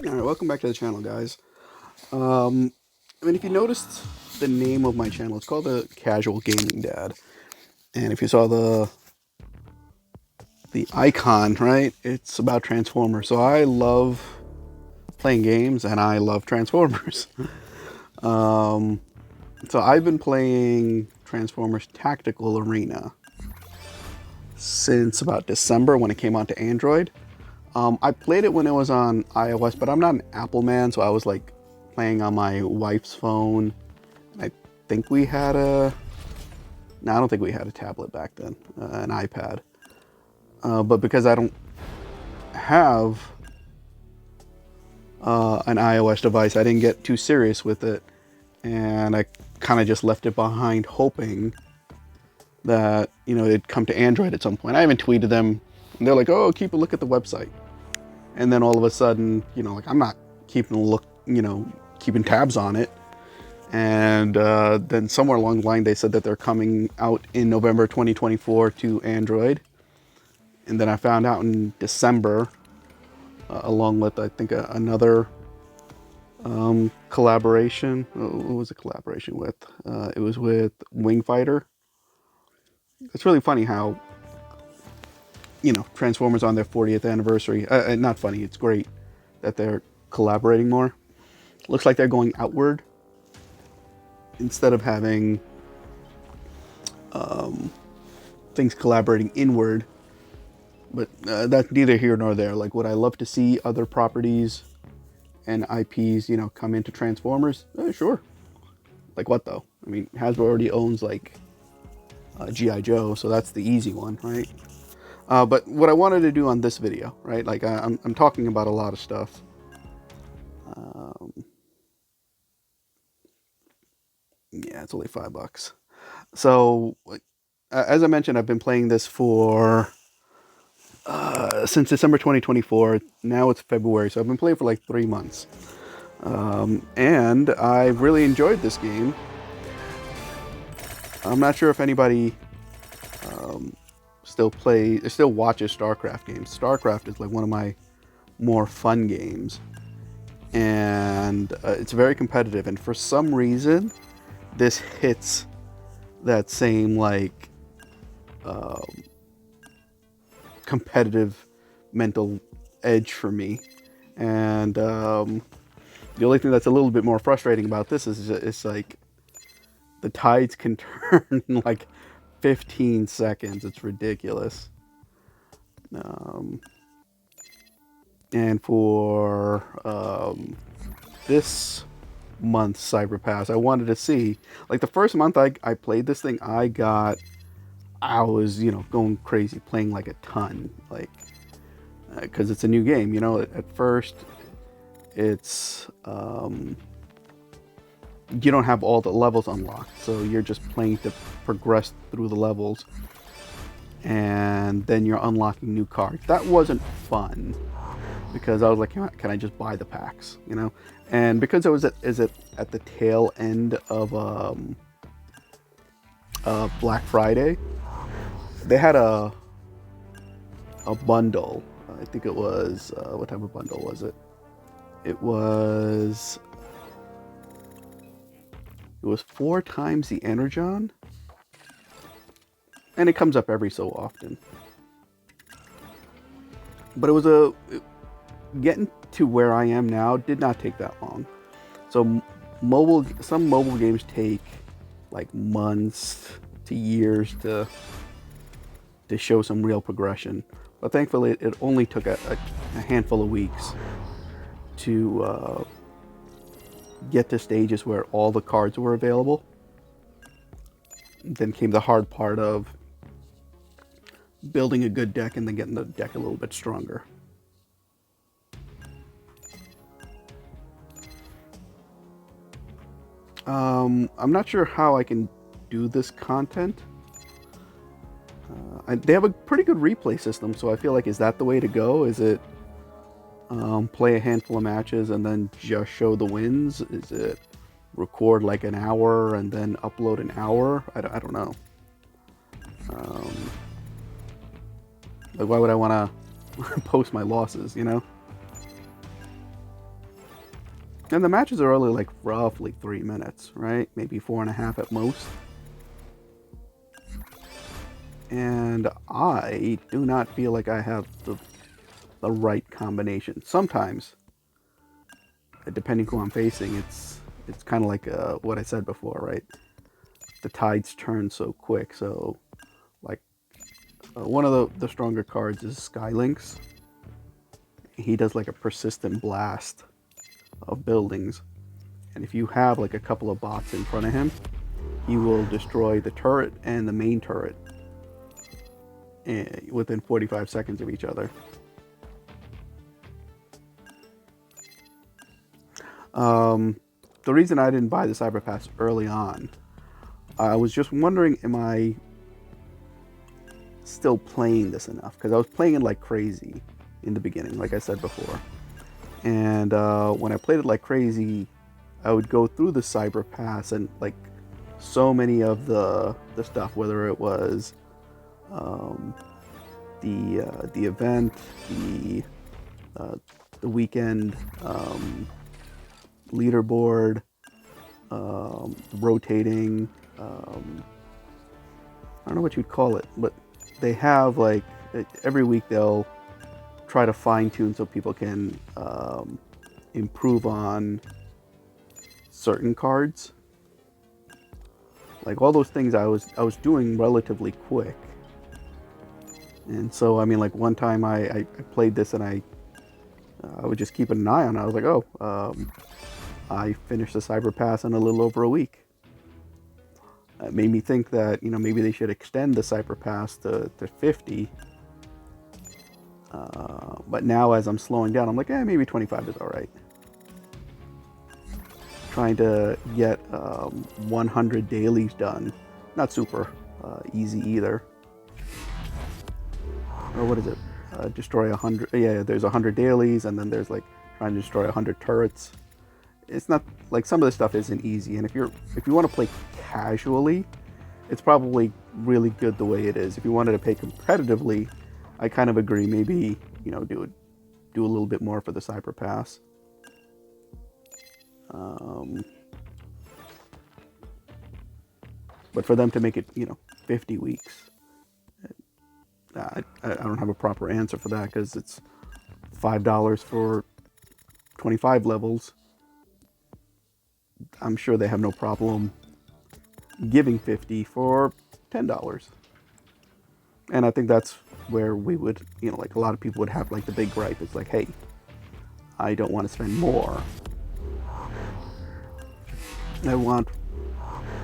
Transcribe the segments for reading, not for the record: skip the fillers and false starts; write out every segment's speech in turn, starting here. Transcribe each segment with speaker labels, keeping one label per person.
Speaker 1: Alright, welcome back to the channel, guys. If you noticed the name of my channel, it's called the Casual Gaming Dad. And if you saw the icon, right, it's about Transformers. So I love playing games and I love Transformers. So I've been playing Transformers Tactical Arena since about December when it came onto Android. I played it when it was on iOS, but I'm not an Apple man, so I was like playing on my wife's phone. I think we had a... No, I don't think we had a tablet back then, an iPad. But because I don't have an iOS device, I didn't get too serious with it. And I kind of just left it behind, hoping that, it'd come to Android at some point. I even tweeted them, and they're like, oh, keep a look at the website. And then all of a sudden, like I'm not keeping keeping tabs on it. And then somewhere along the line, they said that they're coming out in November 2024 to Android. And then I found out in December, along with, I think, another collaboration. Who was a collaboration with? It was with Wing Fighter. It's really funny how, Transformers on their 40th anniversary. Not funny, it's great that they're collaborating more. Looks like they're going outward instead of having things collaborating inward. But that's neither here nor there. Like, would I love to see other properties and IPs, come into Transformers? Sure. Like what, though? I mean, Hasbro already owns, like, G.I. Joe, so that's the easy one, right? But what I wanted to do on this video, right? Like, I'm talking about a lot of stuff. Yeah, it's only $5. So, as I mentioned, I've been playing this for since December 2024. Now it's February, so I've been playing for like 3 months. And I really enjoyed this game. I'm not sure if anybody still watches StarCraft games. StarCraft is like one of my more fun games, and it's very competitive. And for some reason, this hits that same like competitive mental edge for me. And the only thing that's a little bit more frustrating about this is it's like the tides can turn in like 15 seconds. It's ridiculous. And for this month's Cyber Pass, I wanted to see, like, the first month I played this thing, I was, going crazy, playing like a ton, like, because it's a new game, at first it's, you don't have all the levels unlocked, so you're just playing to progress through the levels, and then you're unlocking new cards. That wasn't fun, because I was like, can I just buy the packs, And because it was at the tail end of Black Friday, they had a bundle. I think it was, what type of bundle was it? It was 4 times the Energon, and it comes up every so often. But getting to where I am now did not take that long. So some mobile games take like months to years to show some real progression. But thankfully, it only took a handful of weeks to get to stages where all the cards were available. Then came the hard part of building a good deck and then getting the deck a little bit stronger. I'm not sure how I can do this content. They have a pretty good replay system, so I feel like, is that the way to go? Is it play a handful of matches and then just show the wins? Is it record like an hour and then upload an hour? I don't know. Like, why would I want to post my losses, And the matches are only like roughly 3 minutes, right? Maybe 4.5 at most. And I do not feel like I have the right combination. Sometimes, depending who I'm facing, it's kind of like what I said before, right? The tides turn so quick. So, like, one of the stronger cards is Skylynx. He does like a persistent blast of buildings. And if you have like a couple of bots in front of him, he will destroy the turret and the main turret within 45 seconds of each other. The reason I didn't buy the Cyber Pass early on, I was just wondering, am I still playing this enough? Because I was playing it like crazy in the beginning, like I said before. And when I played it like crazy, I would go through the Cyber Pass and like so many of the stuff, whether it was the event, the weekend leaderboard, rotating. I don't know what you'd call it, but they have like every week they'll try to fine tune so people can improve on certain cards. Like all those things I was doing relatively quick. And so, I mean, like one time I played this and I would just keep an eye on it. I was like, oh, I finished the Cyber Pass in a little over a week. It made me think that, you know, maybe they should extend the Cyber Pass to 50. But now as I'm slowing down, I'm like, maybe 25 is all right. Trying to get 100 dailies done. Not super easy either. Or what is it? Destroy 100. Yeah, there's 100 dailies, and then there's like trying to destroy 100 turrets. It's not like some of this stuff isn't easy, and if you want to play casually, it's probably really good the way it is. If you wanted to play competitively, I kind of agree. Maybe, you know, do a little bit more for the Cyber Pass. But for them to make it, you know, 50 weeks, I don't have a proper answer for that, because it's $5 for 25 levels. I'm sure they have no problem giving 50 for $10. And I think that's where we would, you know, like a lot of people would have like the big gripe. It's like, hey, I don't want to spend more. I want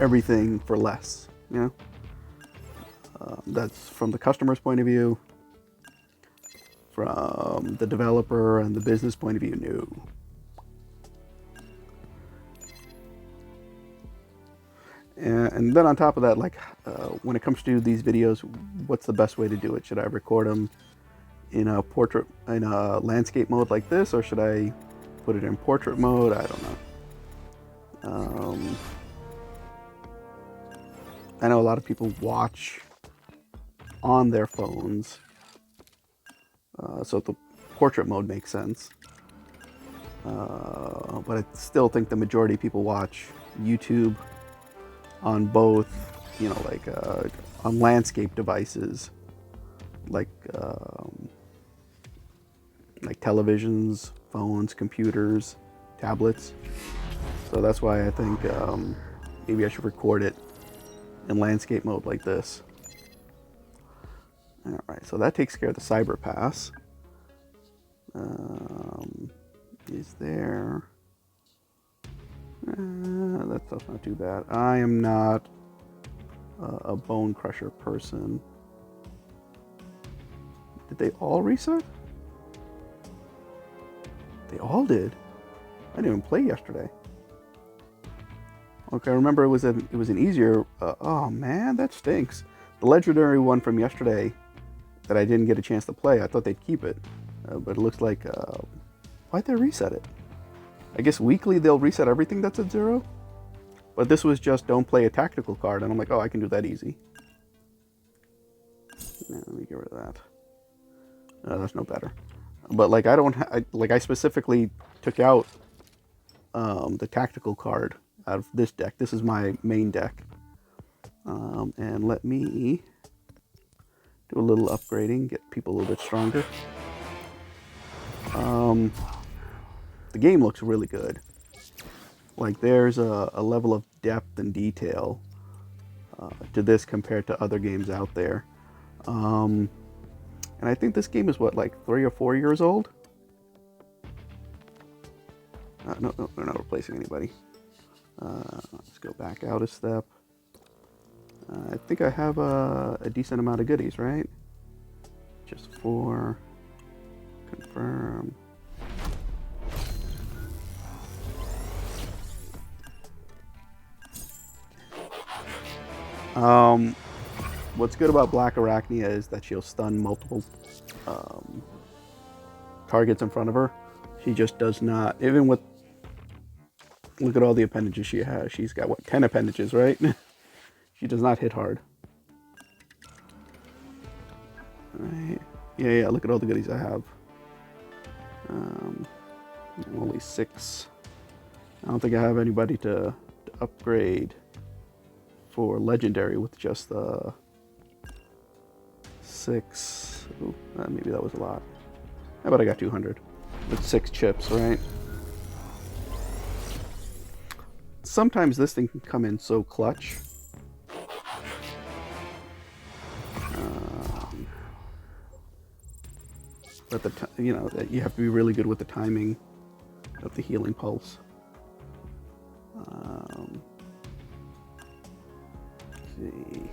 Speaker 1: everything for less, you know? That's from the customer's point of view. From the developer and the business point of view, no. And then on top of that, like when it comes to these videos, what's the best way to do it? Should I record them in a landscape mode like this, or should I put it in portrait mode? I don't know. I know a lot of people watch on their phones, so the portrait mode makes sense. But I still think the majority of people watch YouTube on both, you know, like on landscape devices, like televisions, phones, computers, tablets. So that's why I think maybe I should record it in landscape mode like this. All right, so that takes care of the Cyber Pass. Is there? That stuff's not too bad. I am not a Bone Crusher person. Did they all reset? They all did. I didn't even play yesterday. Okay, I remember it was an easier. Oh man, that stinks. The legendary one from yesterday that I didn't get a chance to play. I thought they'd keep it, but it looks like why'd they reset it? I guess weekly they'll reset everything that's at 0. But this was just don't play a tactical card, and I'm like, oh, I can do that easy. Yeah, let me get rid of that. That's no better. But like I specifically took out the tactical card out of this deck. This is my main deck. And let me do a little upgrading, get people a little bit stronger. The game looks really good. Like there's a level of depth and detail to this compared to other games out there. And I think this game is what, like 3 or 4 years old? No, we're not replacing anybody. Let's go back out a step. I think I have a decent amount of goodies, right? Just 4. Confirm. What's good about Black Arachnia is that she'll stun multiple targets in front of her. She just does not, even with, look at all the appendages she has. She's got, what, 10 appendages, right? She does not hit hard. Right. Yeah, look at all the goodies I have. Only 6. I don't think I have anybody to upgrade for legendary with just 6. Ooh, maybe that was a lot. How about I got 200 with 6 chips, right? Sometimes this thing can come in so clutch. But that you have to be really good with the timing of the healing pulse. Let's see.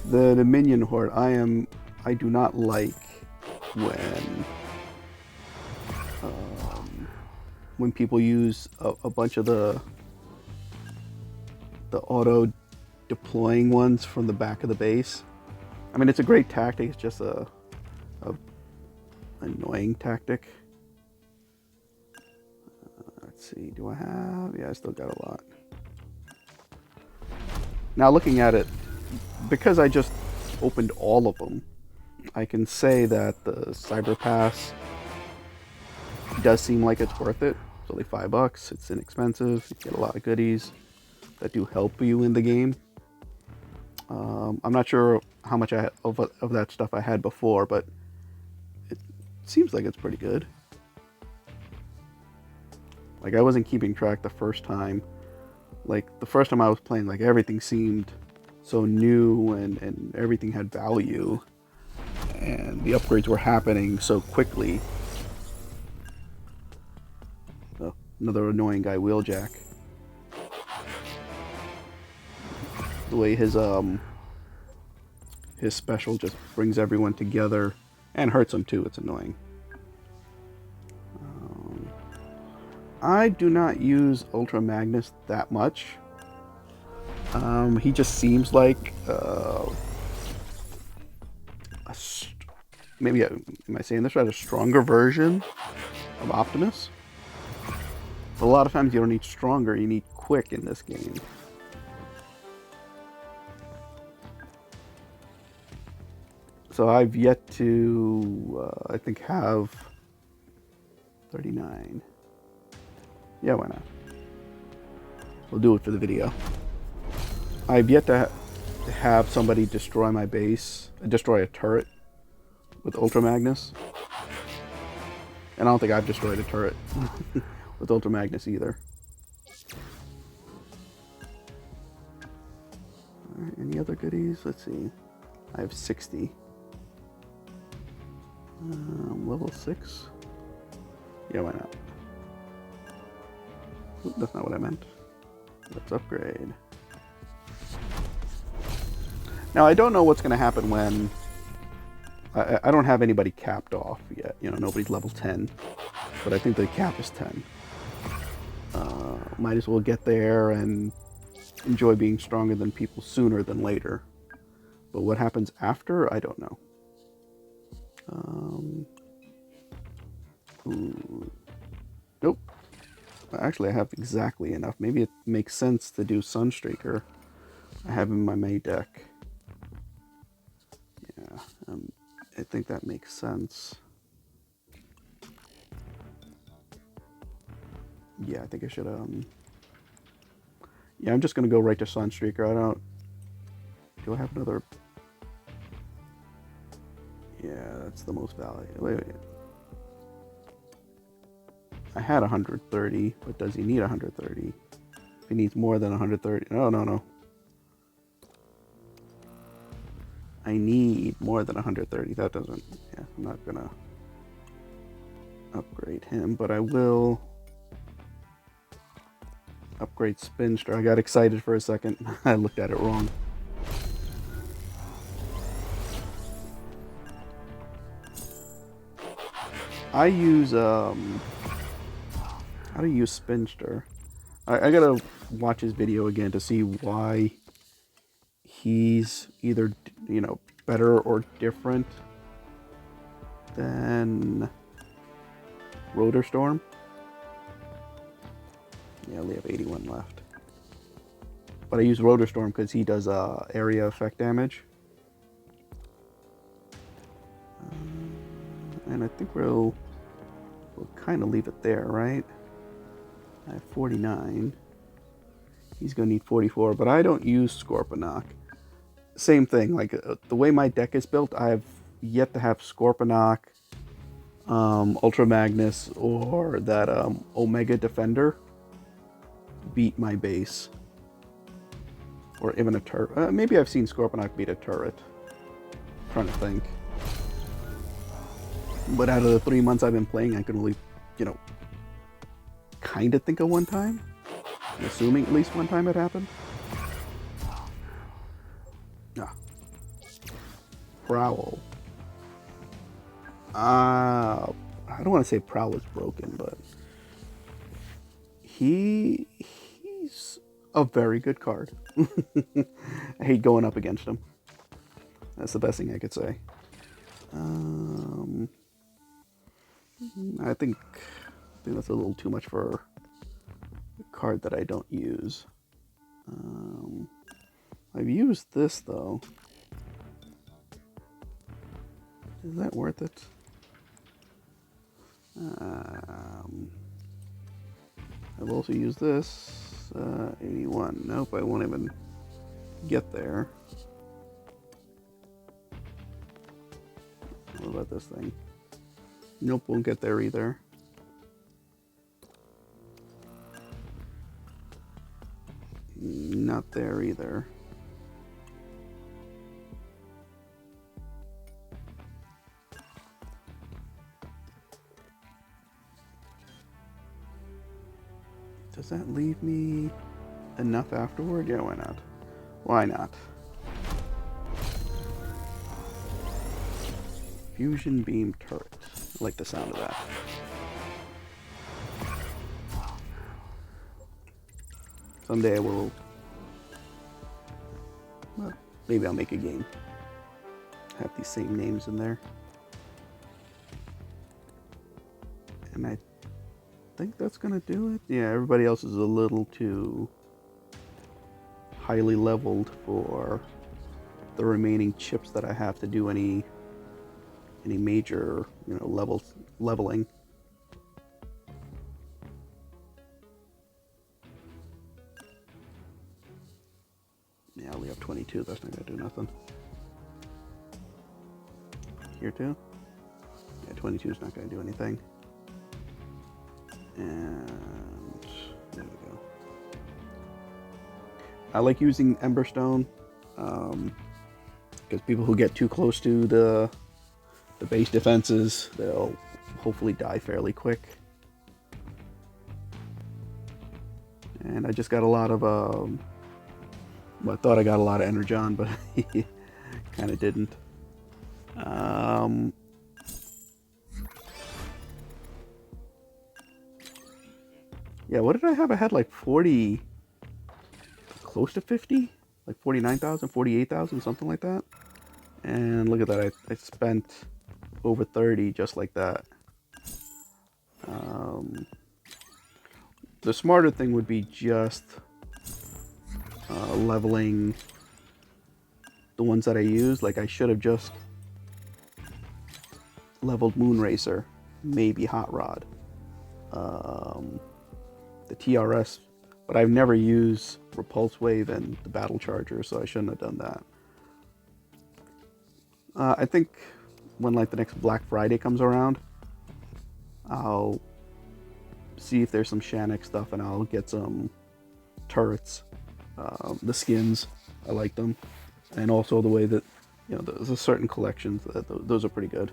Speaker 1: the minion horde. I do not like when people use a bunch of the auto deploying ones from the back of the base. I mean, it's a great tactic. It's just a annoying tactic. Let's see. Do I have? Yeah, I still got a lot. Now, looking at it, because I just opened all of them, I can say that the Cyber Pass does seem like it's worth it. It's only $5. It's inexpensive. You get a lot of goodies that do help you in the game. I'm not sure how much of that stuff I had before, but it seems like it's pretty good. Like, I wasn't keeping track the first time. Like, the first time I was playing, like, everything seemed so new and everything had value. And the upgrades were happening so quickly. Oh, another annoying guy, Wheeljack. The way his special just brings everyone together and hurts them too. It's annoying. I do not use Ultra Magnus that much. He just seems like maybe, am I saying this right? A stronger version of Optimus. But a lot of times you don't need stronger, you need quick in this game. So I've yet to, I think, have 39. Yeah, why not? We'll do it for the video. I've yet to have somebody destroy my base, destroy a turret with Ultra Magnus. And I don't think I've destroyed a turret with Ultra Magnus either. All right, any other goodies? Let's see. I have 60. Level 6? Yeah, why not? Oop, that's not what I meant. Let's upgrade. Now, I don't know what's going to happen when... I don't have anybody capped off yet. You know, nobody's level 10. But I think the cap is 10. Might as well get there and enjoy being stronger than people sooner than later. But what happens after, I don't know. Nope. Actually, I have exactly enough. Maybe it makes sense to do Sunstreaker. I have in my May deck. Yeah, I think that makes sense. Yeah, I think I should, yeah, I'm just gonna go right to Sunstreaker. I don't... Do I have another... Yeah, that's the most value. Wait. I had 130, but does he need 130? If he needs more than 130... No. I need more than 130. That doesn't... Yeah, I'm not gonna upgrade him, but I will upgrade Spinster. I got excited for a second. I looked at it wrong. I use, how to use Spinster. I gotta watch his video again to see why he's either, better or different than Rotor Storm. Yeah, I only have 81 left. But I use Rotor Storm because he does area effect damage. And I think we'll kind of leave it there, right? I have 49. He's going to need 44, but I don't use Scorponok. Same thing, like the way my deck is built, I have yet to have Scorponok, Ultra Magnus, or that Omega Defender beat my base. Or even a turret. Maybe I've seen Scorponok beat a turret. I'm trying to think. But out of the 3 months I've been playing, I can only, kind of think of one time. I'm assuming at least one time it happened. Ah. Prowl. I don't want to say Prowl is broken, but he's a very good card. I hate going up against him. That's the best thing I could say. I think that's a little too much for a card that I don't use. I've used this though. Is that worth it? I've also used this. 81. Nope, I won't even get there. What about this thing? Nope, won't get there either. Not there either. Does that leave me enough afterward? Yeah, why not? Why not? Fusion Beam Turret. I like the sound of that. Someday I will... Well, maybe I'll make a game. Have these same names in there. And I think that's gonna do it. Yeah, everybody else is a little too highly leveled for the remaining chips that I have to do any major, leveling. Yeah, I only have 22. That's not gonna do nothing. Here too. Yeah, 22 is not gonna do anything. And there we go. I like using Emberstone because people who get too close to the base defenses, they'll hopefully die fairly quick. And I just got a lot of well, I thought I got a lot of Energon, but kind of didn't. Yeah, what did I have? I had like 40, close to 50, like 49,000, 48,000, something like that. And look at that, I spent over 30 just like that. The smarter thing would be just leveling the ones that I use. Like I should have just leveled Moonracer, maybe Hot Rod. the TRS, but I've never used Repulse Wave and the Battle Charger, so I shouldn't have done that. I think when like the next Black Friday comes around, I'll see if there's some Shanix stuff, and I'll get some turrets. The skins, I like them, and also the way that, you know, there's a certain collections that those are pretty good.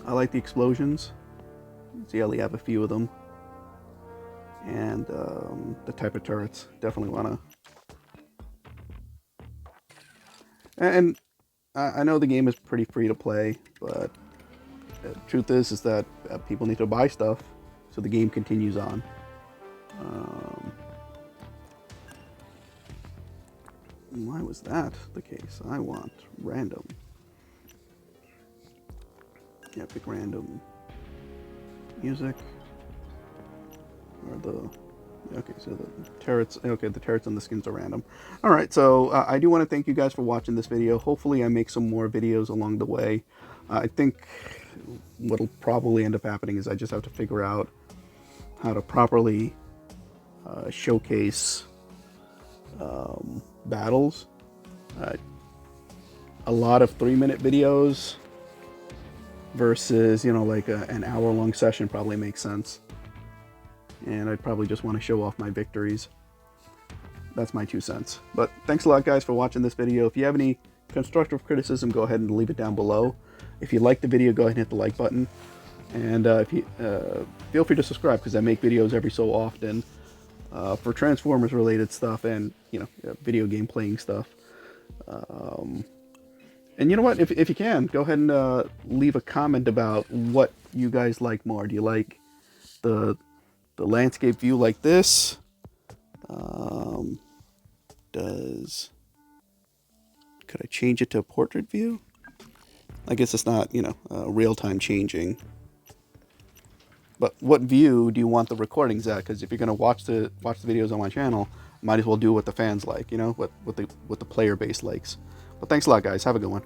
Speaker 1: I like the explosions. See, I only have a few of them, and the type of turrets. Definitely wanna. And I know the game is pretty free to play, but the truth is that people need to buy stuff so the game continues on. Why was that the case? I want random. Yeah, pick random music. Or the... Okay, so the turrets... Okay, the turrets and the skins are random. Alright, so I do want to thank you guys for watching this video. Hopefully I make some more videos along the way. I think what'll probably end up happening is I just have to figure out how to properly showcase battles. A lot of 3-minute videos versus, you know, like an hour-long session probably makes sense. And I'd probably just want to show off my victories. That's my 2 cents. But thanks a lot, guys, for watching this video. If you have any constructive criticism, go ahead and leave it down below. If you like the video, go ahead and hit the like button. And if you feel free to subscribe, because I make videos every so often for Transformers related stuff and, you know, video game playing stuff. And you know what, if you can, go ahead and leave a comment about what you guys like more. Do you like the landscape view like this? Could I change it to a portrait view? I guess it's not, you know, real-time changing. But what view do you want the recordings at? Because if you're gonna watch the videos on my channel, might as well do what the fans like, you know, what the player base likes. But thanks a lot, guys. Have a good one.